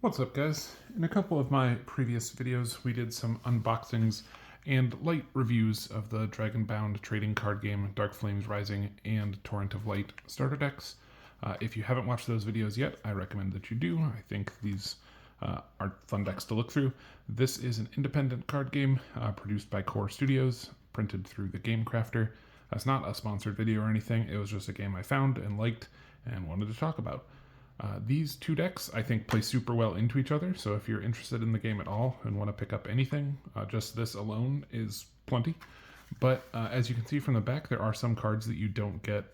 What's up, guys? In a couple of my previous videos, we did some unboxings and light reviews of the Dragon Bound trading card game Dark Flames Rising and Torrent of Light starter decks. If you haven't watched those videos yet, I recommend that you do. I think these are fun decks to look through. This is an independent card game produced by Core Studios, printed through the Game Crafter. It's not a sponsored video or anything. It was just a game I found and liked and wanted to talk about. These two decks, I think, play super well into each other, so if you're interested in the game at all and want to pick up anything, just this alone is plenty. But as you can see from the back, there are some cards that you don't get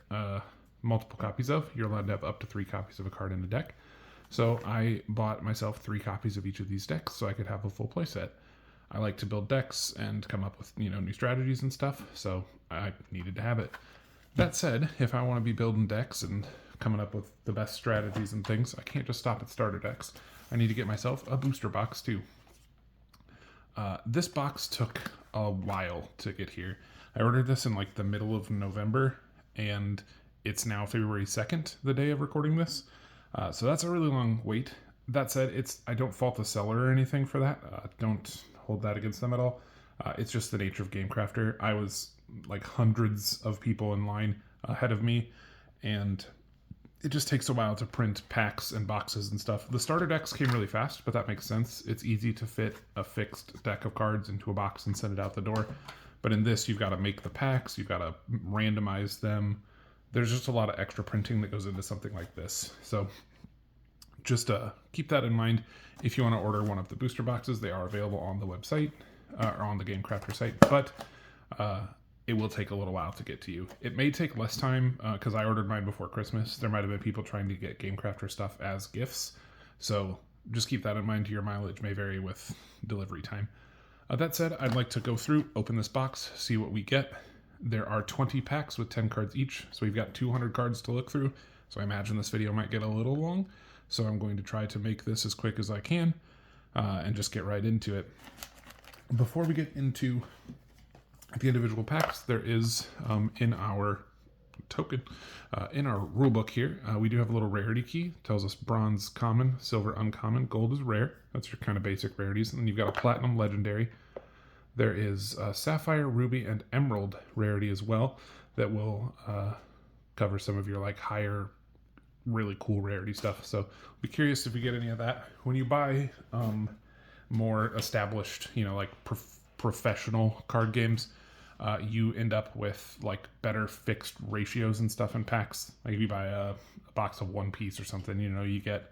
multiple copies of. You're allowed to have up to 3 copies of a card in a deck. So I bought myself 3 copies of each of these decks so I could have a full playset. I like to build decks and come up with new strategies and stuff, so I needed to have it. That said, if I want to be building decks and coming up with the best strategies and things, I can't just stop at starter decks. I need to get myself a booster box too. This box took a while to get here. I ordered this in like the middle of November, and it's now February 2nd, the day of recording this. So that's a really long wait. That said, I don't fault the seller or anything for that. Don't hold that against them at all. It's just the nature of Game Crafter. I was like hundreds of people in line ahead of me, and it just takes a while to print packs and boxes and stuff. The starter decks came really fast, but that makes sense. It's easy to fit a fixed deck of cards into a box and send it out the door. But in this, you've got to make the packs, you've got to randomize them. There's just a lot of extra printing that goes into something like this. So just keep that in mind. If you want to order one of the booster boxes, they are available on the website or on the Game Crafter site, but it will take a little while to get to you. It may take less time because I ordered mine before Christmas. There might have been people trying to get Game Crafter stuff as gifts, so just keep that in mind. Your mileage may vary with delivery time. That said, I'd like to go through, open this box, see what we get. There are 20 packs with 10 cards each, so we've got 200 cards to look through, so I imagine this video might get a little long, so I'm going to try to make this as quick as I can and just get right into it. Before we get into the individual packs, there is in our token, in our rulebook here, we do have a little rarity key. It tells us bronze common, silver uncommon, gold is rare. That's your kind of basic rarities. And then you've got a platinum legendary. There is sapphire, ruby, and emerald rarity as well that will cover some of your like higher, really cool rarity stuff. So be curious if we get any of that. When you buy more established, like professional card games, you end up with like better fixed ratios and stuff in packs. Like if you buy a box of One Piece or something, you get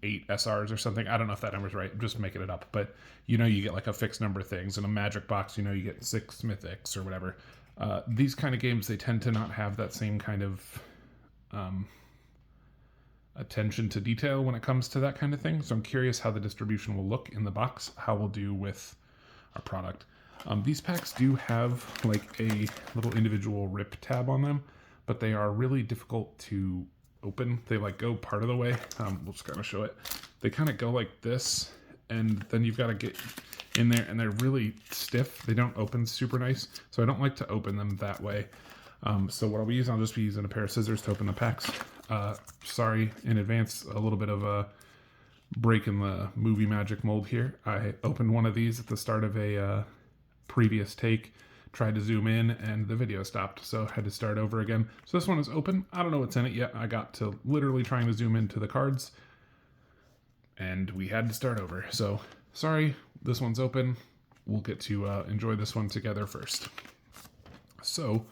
8 SRs or something. I don't know if that number's right. I'm just making it up. But you get like a fixed number of things. In a Magic box, you get 6 Mythics or whatever. These kind of games, they tend to not have that same kind of attention to detail when it comes to that kind of thing. So I'm curious how the distribution will look in the box, how we'll do with our product. These packs do have like a little individual rip tab on them, but they are really difficult to open. They like go part of the way. We'll just kind of show it. They kind of go like this, and then you've got to get in there, and they're really stiff. They don't open super nice, so I don't like to open them that way. So what I'll just be using a pair of scissors to open the packs. Sorry in advance, a little bit of a break in the movie magic mold here. I opened one of these at the start of a previous take, tried to zoom in, and the video stopped, so I had to start over again. So this one is open. I don't know what's in it yet. I got to literally trying to zoom into the cards, and we had to start over. So sorry, this one's open. We'll get to enjoy this one together first. So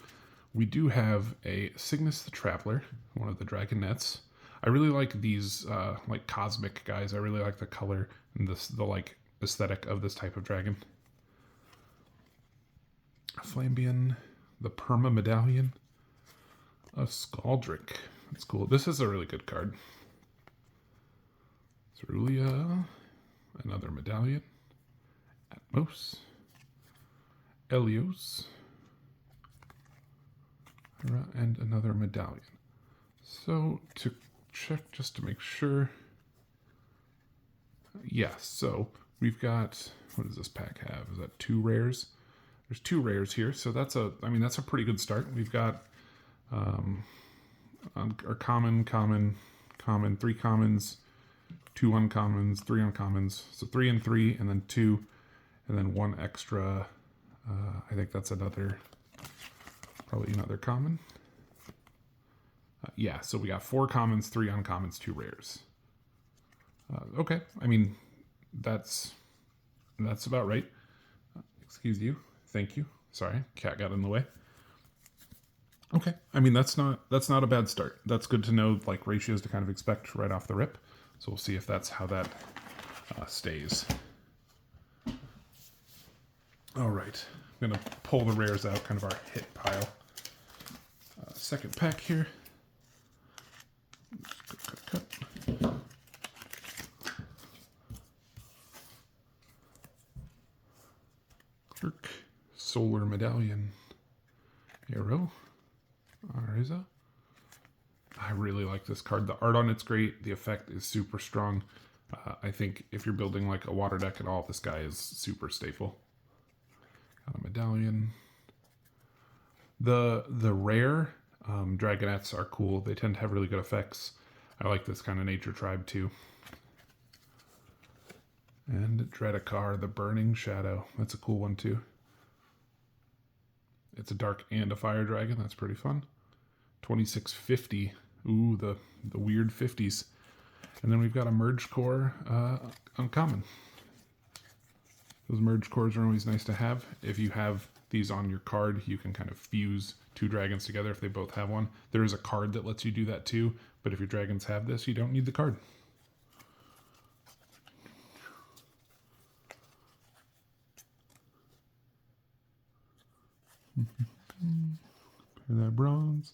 we do have a Cygnus the Traveler, one of the Dragonets. I really like these like cosmic guys. I really like the color and the like aesthetic of this type of dragon. Flambian, the Perma Medallion, a Scaldrick. That's cool. This is a really good card. Cerulia, another Medallion. Atmos, Elios, and another Medallion. So to check just to make sure. Yeah, so we've got, what does this pack have? Is that 2 rares? There's 2 rares here, so that's a pretty good start. We've got our common, 3 commons, 2 uncommons, 3 uncommons. So 3 and 3, and then 2, and then 1 extra. I think that's probably another common. Yeah, so we got 4 commons, 3 uncommons, 2 rares. Okay, I mean, that's about right. Excuse you. Thank you. Sorry, cat got in the way. Okay, I mean, that's not a bad start. That's good to know, like, ratios to kind of expect right off the rip. So we'll see if that's how that stays. All right, I'm gonna pull the rares out, kind of our hit pile. Second pack here. Cut. Clerk, Solar Medallion, Arrow, Ariza. I really like this card. The art on it's great. The effect is super strong. I think if you're building like a water deck at all, this guy is super staple. Got a medallion. The rare dragonettes are cool. They tend to have really good effects. I like this kind of nature tribe too. And Dreadakar, the Burning Shadow. That's a cool one too. It's a dark and a fire dragon. That's pretty fun. 2650. Ooh, the weird 50s. And then we've got a Merge Core uncommon. Those Merge Cores are always nice to have. If you have these on your card, you can kind of fuse 2 dragons together if they both have one. There is a card that lets you do that too, but if your dragons have this, you don't need the card. That bronze.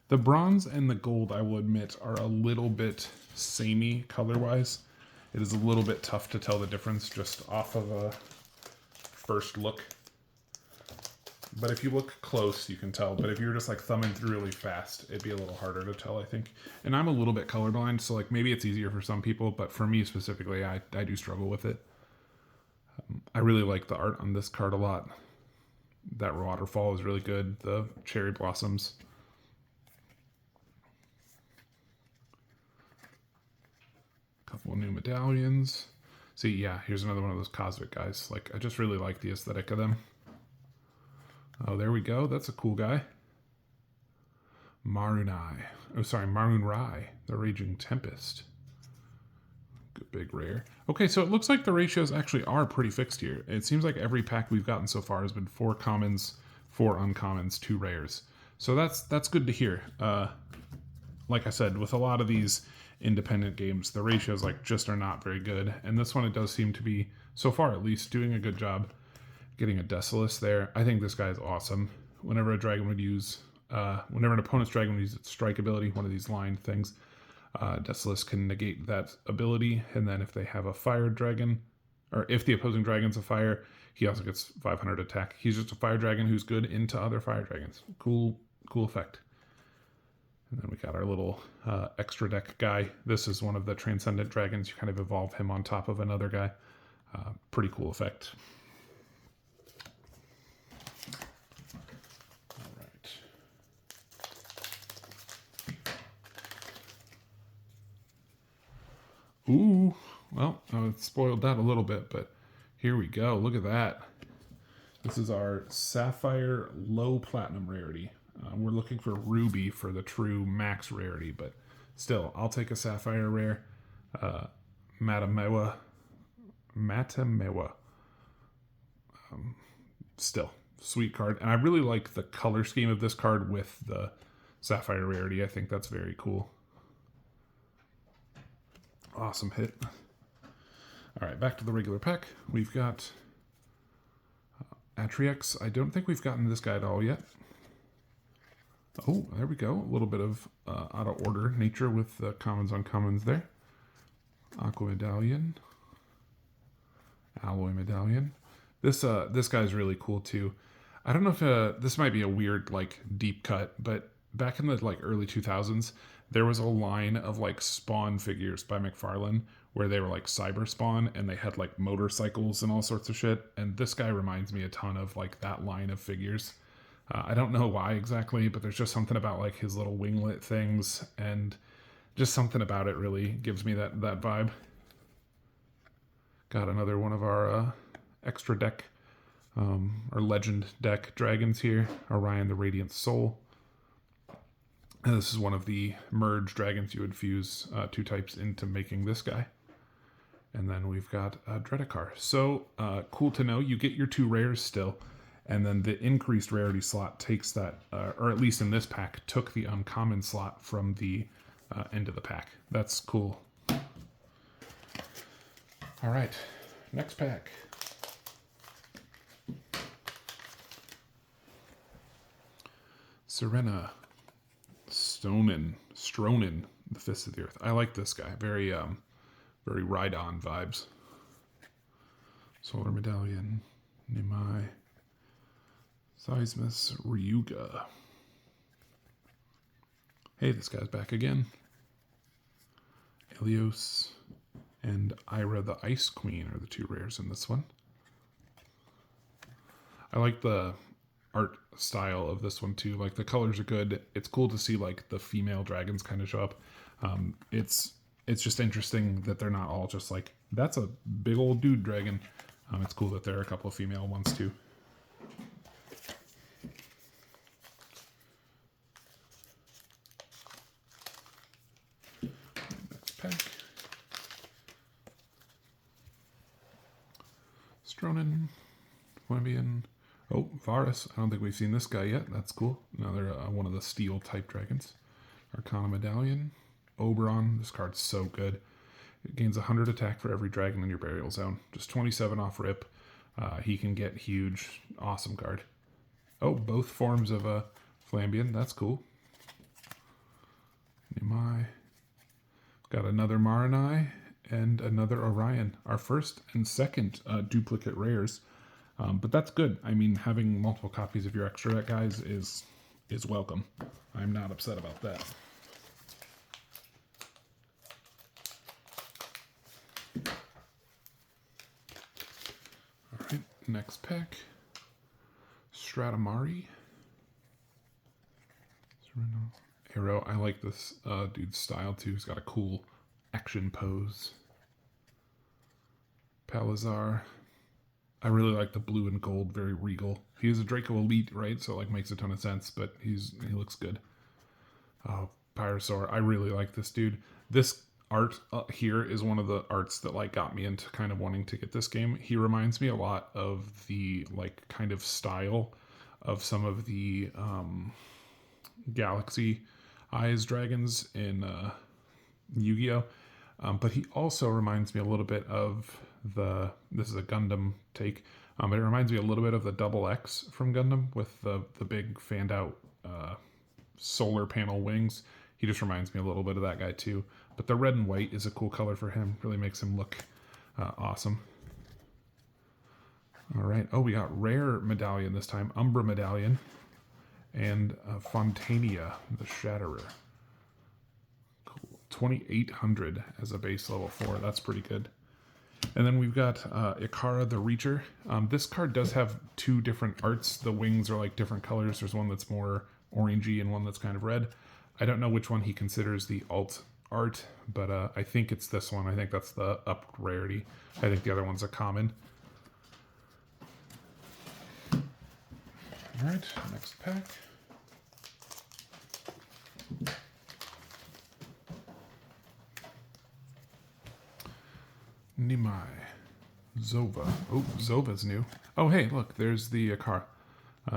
The bronze and the gold, I will admit, are a little bit samey color-wise. It is a little bit tough to tell the difference just off of a first look. But if you look close, you can tell. But if you're just like thumbing through really fast, it'd be a little harder to tell, I think. And I'm a little bit colorblind, so like maybe it's easier for some people, but for me specifically, I do struggle with it. I really like the art on this card a lot. That waterfall is really good. The cherry blossoms. Couple of new medallions. See, yeah, here's another one of those cosmic guys. Like, I just really like the aesthetic of them. Oh, there we go. That's a cool guy. Marun Rai, the Raging Tempest. Good big rare. Okay, so it looks like the ratios actually are pretty fixed here. It seems like every pack we've gotten so far has been 4 commons, 4 uncommons, 2 rares. So that's good to hear. Like I said, with a lot of these independent games, the ratios like just are not very good. And this one, it does seem to be, so far at least, doing a good job getting a Decitus there. I think this guy is awesome. Whenever a dragon would use, whenever an opponent's dragon would use its strike ability, one of these lined things, Decitus can negate that ability, and then if they have a fire dragon, or if the opposing dragon's a fire, he also gets 500 attack. He's just a fire dragon who's good into other fire dragons. Cool effect. And then we got our little extra deck guy. This is one of the transcendent dragons. You kind of evolve him on top of another guy. Pretty cool effect. Ooh, well, I spoiled that a little bit, but here we go. Look at that. This is our Sapphire Low Platinum Rarity. We're looking for Ruby for the true max rarity, but still, I'll take a Sapphire Rare. Matamewa. Still, sweet card. And I really like the color scheme of this card with the Sapphire Rarity. I think that's very cool. Awesome hit. All right, back to the regular pack. We've got Atriox. I don't think we've gotten this guy at all yet. Oh, there we go. A little bit of out of order nature with the commons on commons there. Aqua Medallion. Alloy Medallion. This guy's really cool too. I don't know if this might be a weird like deep cut, but back in the like early 2000s, there was a line of like Spawn figures by McFarlane where they were like Cyber Spawn and they had like motorcycles and all sorts of shit. And this guy reminds me a ton of like that line of figures. I don't know why exactly, but there's just something about like his little winglet things and just something about it really gives me that vibe. Got another one of our extra deck, our legend deck dragons here. Orion the Radiant Soul. And this is one of the merge dragons. You would fuse 2 types into making this guy. And then we've got Dreadikar. So cool to know. You get your 2 rares still. And then the increased rarity slot takes that, or at least in this pack, took the uncommon slot from the end of the pack. That's cool. All right, next pack. Serena, Stronin, the Fist of the Earth. I like this guy. Very ride-on vibes. Solar Medallion, Nimai, Seismus, Ryuga. Hey, this guy's back again. Elios and Ira the Ice Queen are the 2 rares in this one. I like the art style of this one too. Like the colors are good. It's cool to see like the female dragons kind of show up. It's just interesting that they're not all just like, that's a big old dude dragon. It's cool that there are a couple of female ones too. Next pack. Stronin, Flambian. Oh, Varus. I don't think we've seen this guy yet. That's cool. Another one of the steel type dragons. Arcana Medallion. Oberon. This card's so good. It gains 100 attack for every dragon in your burial zone. Just 27 off rip. He can get huge. Awesome card. Oh, both forms of Flambian. That's cool. Nimai. Got another Maranai and another Orion. Our first and second duplicate rares. But that's good. I mean, having multiple copies of your extra deck, guys, is welcome. I'm not upset about that. All right, next pack. Stratamari. Arrow. I like this dude's style, too. He's got a cool action pose. Palazar. I really like the blue and gold, very regal. He is a Draco Elite, right? So, like, makes a ton of sense, but he looks good. Oh, Pyrosaur. I really like this dude. This art here is one of the arts that, like, got me into kind of wanting to get this game. He reminds me a lot of the, like, kind of style of some of the Galaxy Eyes dragons in Yu-Gi-Oh! But he also reminds me a little bit of this is a Gundam take, but it reminds me a little bit of the Double X from Gundam with the big fanned out solar panel wings. He just reminds me a little bit of that guy too. But the red and white is a cool color for him. Really makes him look awesome. All right. Oh, we got rare medallion this time. Umbra Medallion. And Fontania, the Shatterer. Cool. 2,800 as a base level 4. That's pretty good. And then we've got Ikara the Reacher. This card does have 2 different arts. The wings are like different colors. There's one that's more orangey and one that's kind of red. I don't know which one he considers the alt art, but I think it's this one. I think that's the up rarity. I think the other one's a common. All right, next pack. Nimai. Zova. Oh, Zova's new. Oh, hey, look, there's the car.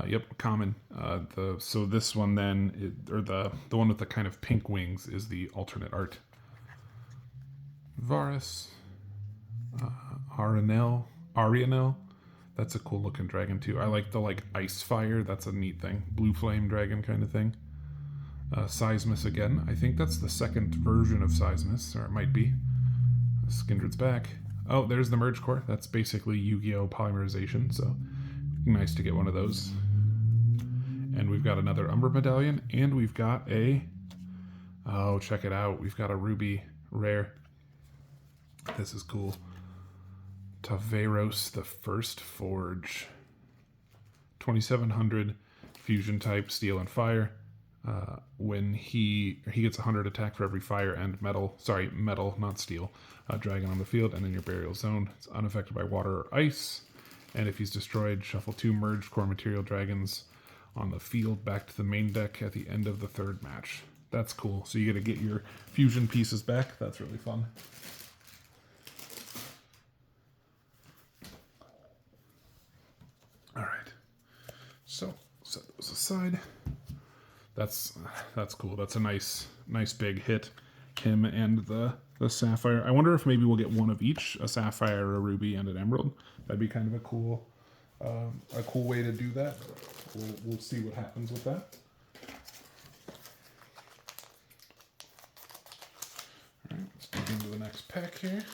Yep, common. So this one then, the one with the kind of pink wings is the alternate art. Varus. Arianel. That's a cool looking dragon too. I like the like ice fire. That's a neat thing. Blue flame dragon kind of thing. Seismus again. I think that's the second version of Seismus, or it might be. Skindred's back. Oh, there's the merge core. That's basically Yu-Gi-Oh! Polymerization, so nice to get one of those. And we've got another Umbra Medallion, and we've got a... Oh, check it out. We've got a Ruby rare. This is cool. Taveros, the First Forge. 2,700 fusion type, steel and fire. when he gets 100 attack for every fire and metal, not steel, dragon on the field and in your burial zone. It's unaffected by water or ice. And if he's destroyed, shuffle 2 merged core material dragons on the field back to the main deck at the end of the 3rd match. That's cool. So you get to get your fusion pieces back. That's really fun. All right. So set those aside. That's cool. That's a nice big hit. Him and the sapphire. I wonder if maybe we'll get one of each, a sapphire, a ruby, and an emerald. That'd be kind of a cool way to do that. We'll see what happens with that. All right, let's dig into the next pack here.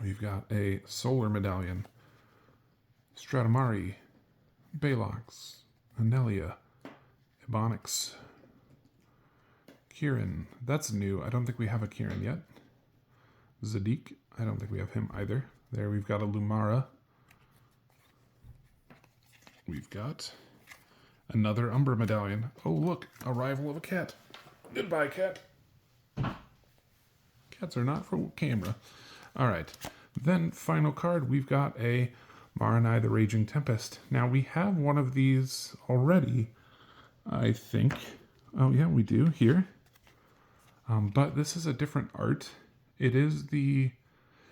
We've got a solar medallion, Stratomari, Balox, Anelia, Ebonix, Kieran. That's new. I don't think we have a Kieran yet. Zadik. I don't think we have him either. There we've got a Lumara. We've got another Umbra medallion. Oh, look. Arrival of a cat. Goodbye, cat. Cats are not for camera. All right. Then, final card, we've got a Maranai the Raging Tempest. Now, we have one of these already, I think. Oh, yeah, we do here. But this is a different art. It is the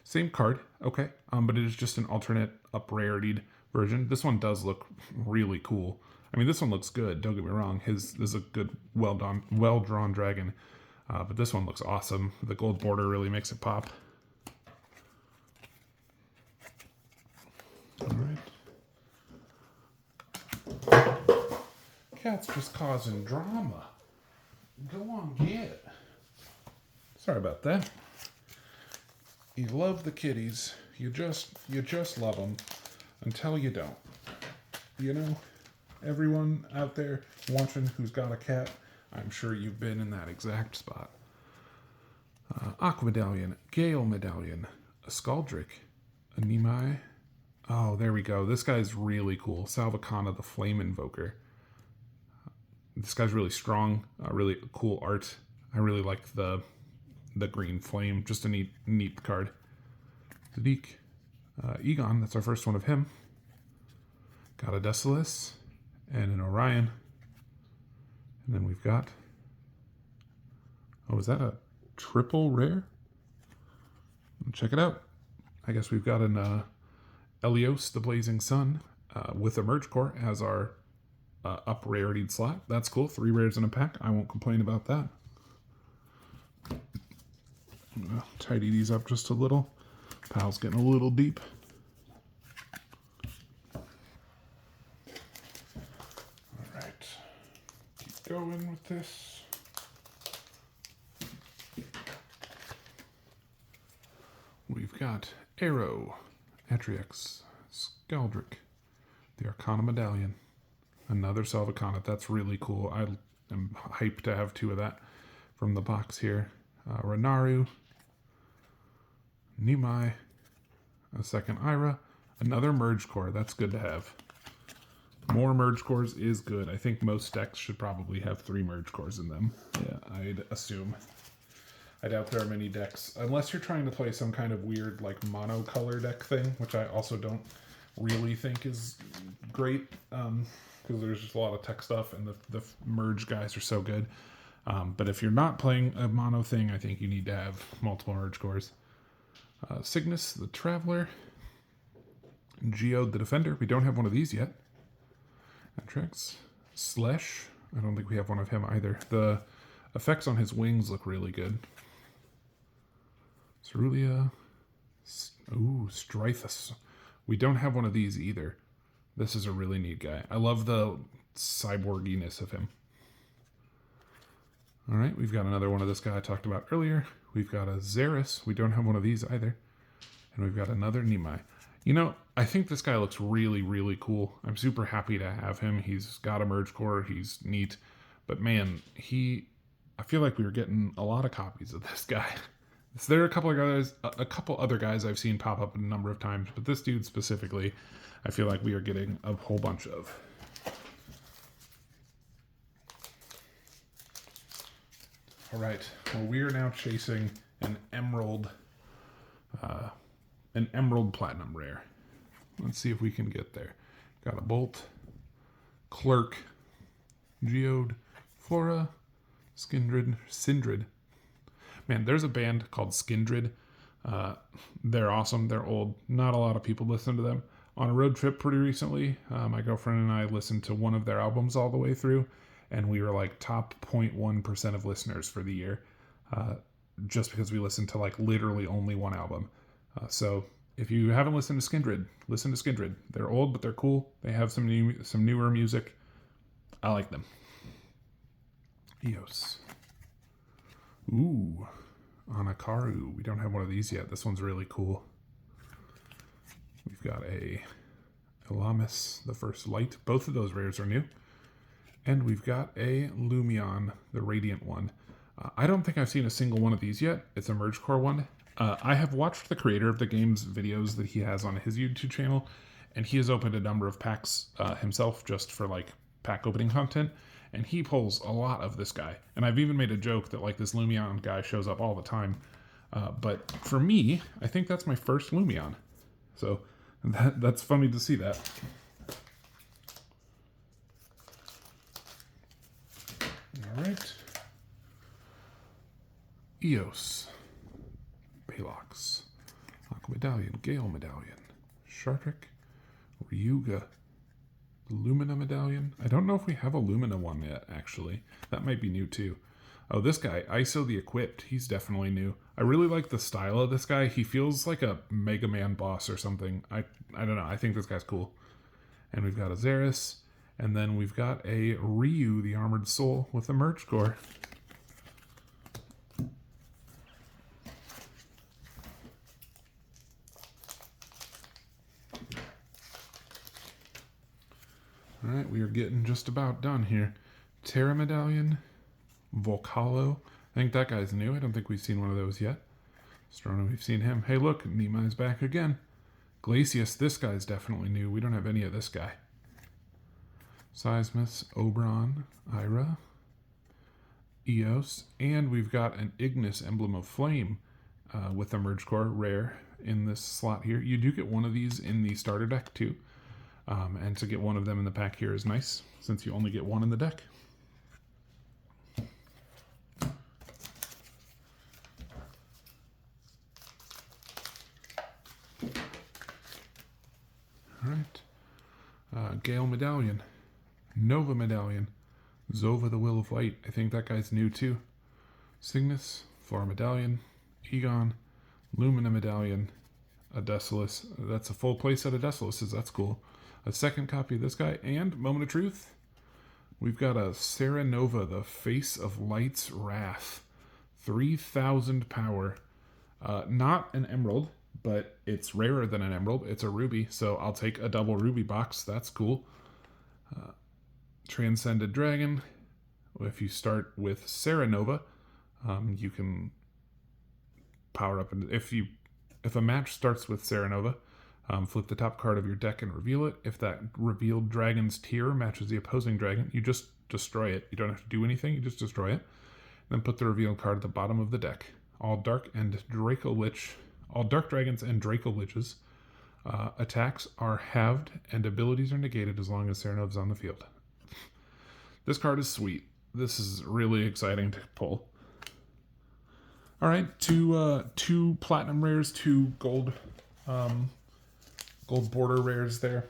same card, okay, but it is just an alternate up-raritied version. This one does look really cool. I mean, this one looks good, don't get me wrong. This is a good, well-drawn dragon. But this one looks awesome. The gold border really makes it pop. All right. Cat's just causing drama. Go on, get it. Sorry about that. You love the kitties. You just love them until you don't. You know, everyone out there watching who's got a cat, I'm sure you've been in that exact spot. Aqua Medallion, Gale Medallion, a Scaldrick, a Nimai. Oh, there we go. This guy's really cool. Salvacana, the Flame Invoker. This guy's really strong. Really cool art. I really like the green flame. Just a neat card. Zadik. Egon, that's our first one of him. Got a Decilis and an Orion. And then we've got... Oh, is that a triple rare? Check it out. I guess we've got an Elios, the Blazing Sun, with a Merge Core as our up-raritied slot. That's cool. 3 rares in a pack. I won't complain about that. I'm gonna tidy these up just a little. Pile's getting a little deep. All right. Keep going with this. We've got Arrow, Atriox, Scaldrick, the Arcana Medallion, another Salvacana. That's really cool. I am hyped to have 2 of that from the box here. Renaru, Nimai, a second Ira, another Merge Core. That's good to have. More Merge Cores is good. I think most decks should probably have 3 Merge Cores in them. Yeah, I'd assume. I doubt there are many decks, unless you're trying to play some kind of weird, like, monocolor deck thing, which I also don't really think is great, because there's just a lot of tech stuff, and the merge guys are so good. But if you're not playing a mono thing, I think you need to have multiple merge cores. Cygnus, the Traveler. Geode, the Defender. We don't have one of these yet. Atrax. Slesh. I don't think we have one of him either. The effects on his wings look really good. Cerulean. Ooh, Strythus. We don't have one of these either. This is a really neat guy. I love the cyborginess of him. All right, we've got another one of this guy I talked about earlier. We've got a Xeris. We don't have one of these either. And we've got another Nimai. You know, I think this guy looks really, really cool. I'm super happy to have him. He's got a Merge Core. He's neat. But man, I feel like we were getting a lot of copies of this guy. So there are a couple other guys I've seen pop up a number of times, but this dude specifically, I feel like we are getting a whole bunch of. All right, well, we are now chasing an emerald platinum rare. Let's see if we can get there. Got a Bolt, Clerk, Geode, Flora, Sindred. Man, there's a band called Skindred. They're awesome. They're old. Not a lot of people listen to them. On a road trip pretty recently, my girlfriend and I listened to one of their albums all the way through, and we were like top 0.1% of listeners for the year, just because we listened to like literally only one album. So if you haven't listened to Skindred, listen to Skindred. They're old, but they're cool. They have some newer music. I like them. Eos. Ooh, Anakaru. We don't have one of these yet. This one's really cool. We've got a Elamis, the First Light. Both of those rares are new. And we've got a Lumion, the Radiant one. I don't think I've seen a single one of these yet. It's a Merge Core one. I have watched the creator of the game's videos that he has on his YouTube channel, and he has opened a number of packs himself just for like pack opening content, and he pulls a lot of this guy. And I've even made a joke that like this Lumion guy shows up all the time. But for me, I think that's my first Lumion. So that's funny to see that. All right. Eos. Balox. Aqua Medallion. Gale Medallion. Shartrick. Ryuga. Lumina Medallion. I don't know if we have a Lumina one yet, actually. That might be new, too. Oh, this guy, ISO the Equipped. He's definitely new. I really like the style of this guy. He feels like a Mega Man boss or something. I don't know. I think this guy's cool. And we've got a Xeris. And then we've got a Ryu, the Armored Soul, with a Merge Core. Alright, we are getting just about done here. Terra Medallion, Volcalo. I think that guy's new. I don't think we've seen one of those yet. Strono, we've seen him. Hey, look, Nemai's back again. Glacius, this guy's definitely new. We don't have any of this guy. Seismus, Oberon, Ira, Eos, and we've got an Ignis Emblem of Flame with a Merge Core rare in this slot here. You do get one of these in the starter deck too, and to get one of them in the pack here is nice since you only get one in the deck. All right, Gale Medallion. Nova Medallion. Zova the Will of Light. I think that guy's new too. Cygnus. Flora Medallion. Egon. Lumina Medallion. A Desolus. That's a full playset of Desoluses. That's cool. A second copy of this guy. And, moment of truth, we've got a Serra Nova, the Face of Light's Wrath. 3,000 power. Not an emerald, but it's rarer than an emerald. It's a ruby, so I'll take a double ruby box. That's cool. Transcended Dragon. If you start with Serra Nova, you can power up. And if a match starts with Serra Nova, flip the top card of your deck and reveal it. If that revealed dragon's tier matches the opposing dragon, you just destroy it. You don't have to do anything. You just destroy it. Then put the revealed card at the bottom of the deck. All dark dragons and Draco Liches attacks are halved and abilities are negated as long as Serra Nova's on the field. This card is sweet. This is really exciting to pull. All right, two platinum rares, two gold border rares there.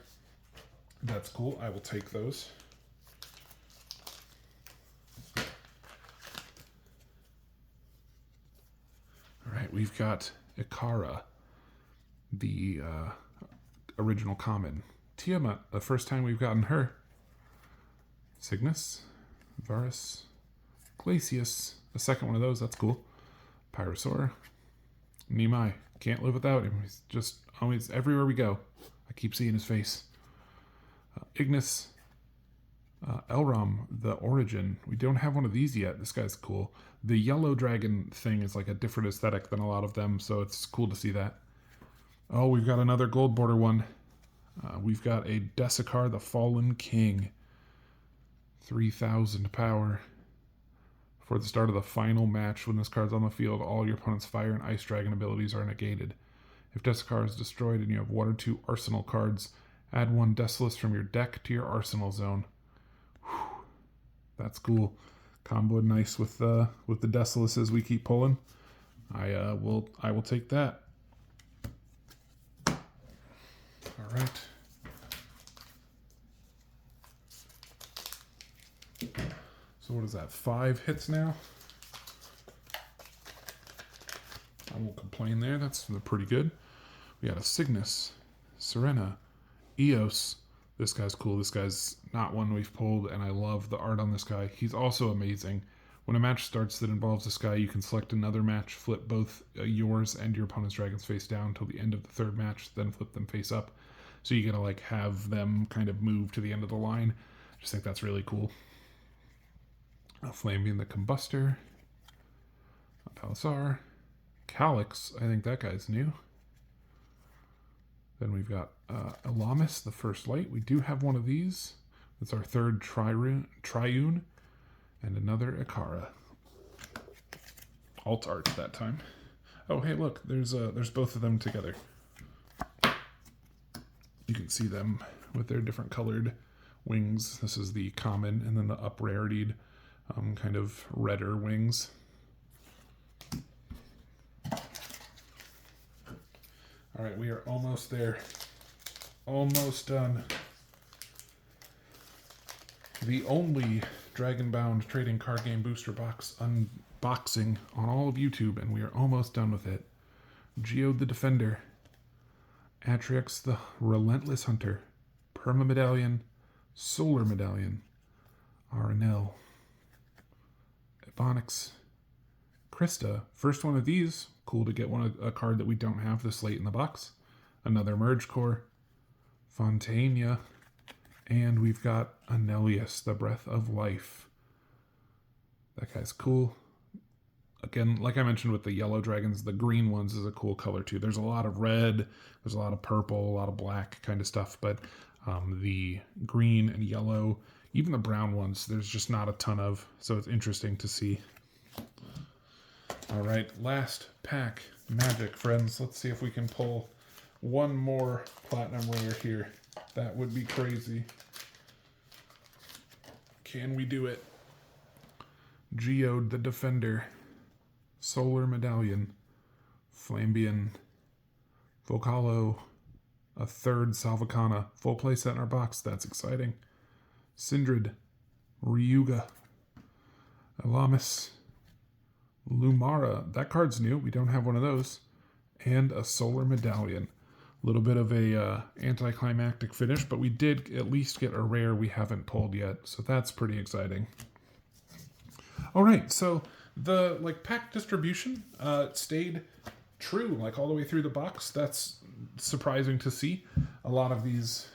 That's cool. I will take those. All right, we've got Ikara, the original common. Tiamat, the first time we've gotten her. Cygnus, Varus, Glacius, the second one of those, that's cool. Pyrosaur, Nemai, can't live without him. He's just always, everywhere we go, I keep seeing his face. Ignis, Elrom, the Origin. We don't have one of these yet. This guy's cool. The yellow dragon thing is like a different aesthetic than a lot of them, so it's cool to see that. Oh, we've got another gold border one. We've got a Desiccar, the Fallen King. 3,000 power. For the start of the final match, when this card's on the field, all your opponent's fire and ice dragon abilities are negated. If Desiccar is destroyed and you have 1 or 2 arsenal cards, add 1 Decilis from your deck to your arsenal zone. Whew. That's cool. Combo nice with the Decilises we keep pulling. I will take that. All right. So what is that? 5 hits now. I won't complain there. That's pretty good. We got a Cygnus, Serena, Eos. This guy's cool. This guy's not one we've pulled, and I love the art on this guy. He's also amazing. When a match starts that involves this guy, you can select another match, flip both yours and your opponent's dragons face down until the end of the 3rd match, then flip them face up. So you gotta like have them kind of move to the end of the line. I just think that's really cool. Flaming the Combustor, Palisar, Calyx. I think that guy's new. Then we've got Elamis, the First Light. We do have one of these. It's our 3rd Triune, and another Ikara. Alt art that time. Oh, hey, look, there's both of them together. You can see them with their different colored wings. This is the common, and then the up-raritied, kind of redder wings. All right, we are almost there. Almost done. The only Dragon Bound trading card game booster box unboxing on all of YouTube, and we are almost done with it. Geode the Defender, Atriox the Relentless Hunter, Perma Medallion, Solar Medallion, Arenell, Ebonix, Krista. First one of these. Cool to get a card that we don't have this late in the box. Another Merge Core, Fontania, and we've got Anelius, the Breath of Life. That guy's cool. Again, like I mentioned with the yellow dragons, the green ones is a cool color too. There's a lot of red, there's a lot of purple, a lot of black kind of stuff, but the green and yellow, even the brown ones, there's just not a ton of, so it's interesting to see. All right, last pack, Magic, friends. Let's see if we can pull one more platinum rare here. That would be crazy. Can we do it? Geode the Defender, Solar Medallion, Flambian, Vocalo, a 3rd Salvacana, full play set in our box. That's exciting. Sindred, Ryuga, Elamis, Lumara. That card's new. We don't have one of those. And a Solar Medallion. A little bit of a anticlimactic finish, but we did at least get a rare we haven't pulled yet, so that's pretty exciting. All right, so the pack distribution stayed true all the way through the box. That's surprising to see. A lot of these,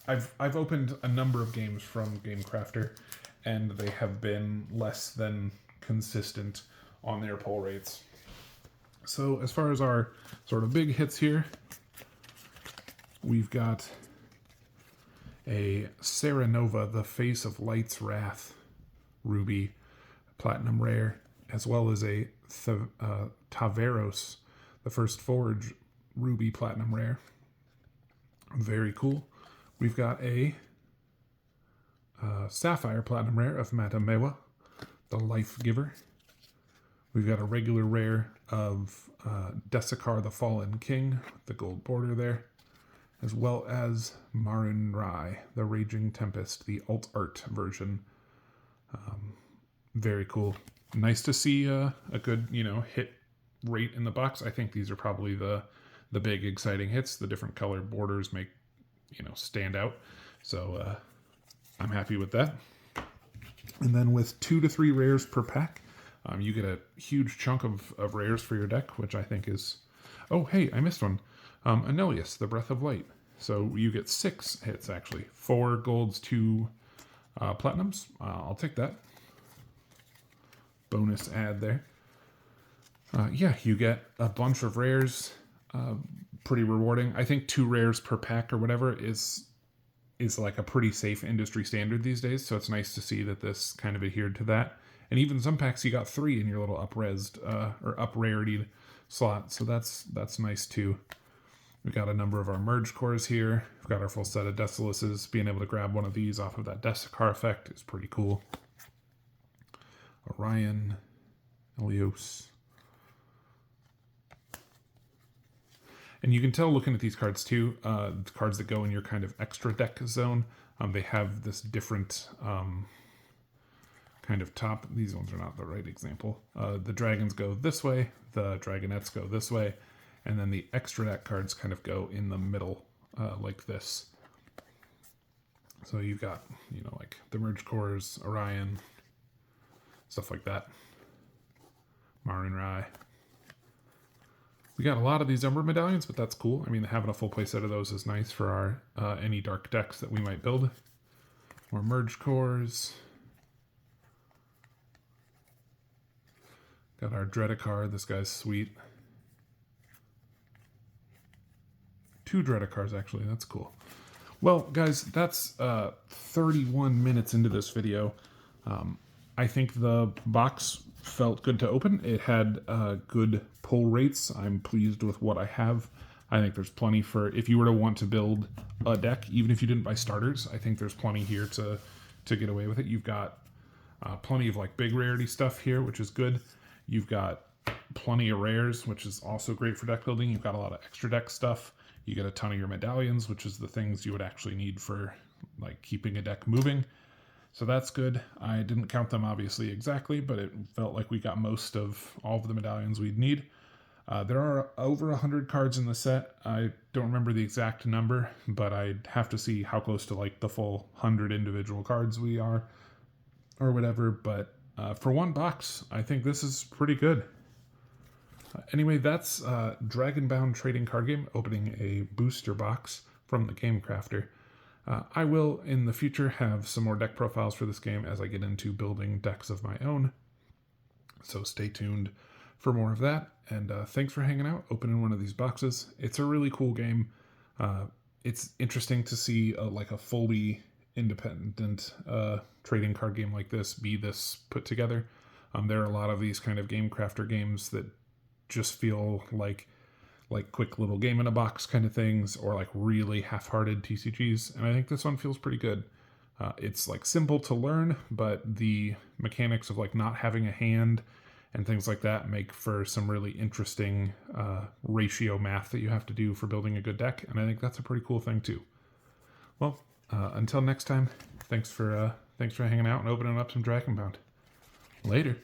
I've opened a number of games from GameCrafter, and they have been less than consistent on their pull rates. So as far as our sort of big hits here, we've got a Serenova, the Face of Light's Wrath, Ruby, Platinum Rare, as well as a Taveros, the First Forge, Ruby, Platinum Rare. Very cool. We've got a Sapphire Platinum Rare of Matamewa, the Life Giver. We've got a regular rare of Desiccar, the Fallen King, with the gold border there, as well as Marun Rai, the Raging Tempest, the alt art version. Very cool. Nice to see a good, hit rate in the box. I think these are probably the big exciting hits. The different color borders make, stand out. So I'm happy with that. And then with 2 to 3 rares per pack, you get a huge chunk of rares for your deck, which I think is... Oh, hey, I missed one. Anelius, the Breath of Light. So you get 6 hits, actually. 4 golds, 2 Platinums, I'll take that. Bonus ad there. Yeah, you get a bunch of rares. Pretty rewarding. I think 2 rares per pack or whatever is like a pretty safe industry standard these days, so it's nice to see that this kind of adhered to that. And even some packs you got 3 in your little up-resed or up-rarity slot, so that's nice too. We've got a number of our merge cores here. We've got our full set of Deciluses. Being able to grab one of these off of that Desicar effect is pretty cool. Orion, Elios. And you can tell looking at these cards too, the cards that go in your kind of extra deck zone, they have this different kind of top. These ones are not the right example. The dragons go this way, the dragonettes go this way, and then the extra deck cards kind of go in the middle like this. So you've got, you know, like the merge cores, Orion, stuff like that. Marin Rai. We got a lot of these Umber medallions, but that's cool. I mean, having a full play set of those is nice for our any dark decks that we might build. More merge cores. Got our Dreadicard. This guy's sweet. 2 Dreadicars, actually. That's cool. Well, guys, that's 31 minutes into this video. I think the box felt good to open. It had good pull rates. I'm pleased with what I have. I think there's plenty for, if you were to want to build a deck, even if you didn't buy starters, I think there's plenty here to get away with it. You've got plenty of like big rarity stuff here, which is good. You've got plenty of rares, which is also great for deck building. You've got a lot of extra deck stuff. You get a ton of your medallions, which is the things you would actually need for like keeping a deck moving. So that's good. I didn't count them obviously exactly, but it felt like we got most of all of the medallions we'd need. There are over 100 cards in the set. I don't remember the exact number, but I'd have to see how close to like the full 100 individual cards we are or whatever. But for one box, I think this is pretty good. Anyway, that's Dragon Bound Trading Card Game, opening a booster box from the Game Crafter. I will, in the future, have some more deck profiles for this game as I get into building decks of my own. So stay tuned for more of that. And thanks for hanging out, opening one of these boxes. It's a really cool game. It's interesting to see like a fully independent trading card game like this be this put together. There are a lot of these kind of Game Crafter games that just feel like quick little game in a box kind of things, or like really half-hearted TCGs, and I think this one feels pretty good. It's like simple to learn, but the mechanics of like not having a hand and things like that make for some really interesting ratio math that you have to do for building a good deck, and I think that's a pretty cool thing too. Well, until next time, thanks for hanging out and opening up some Dragon Bound. Later.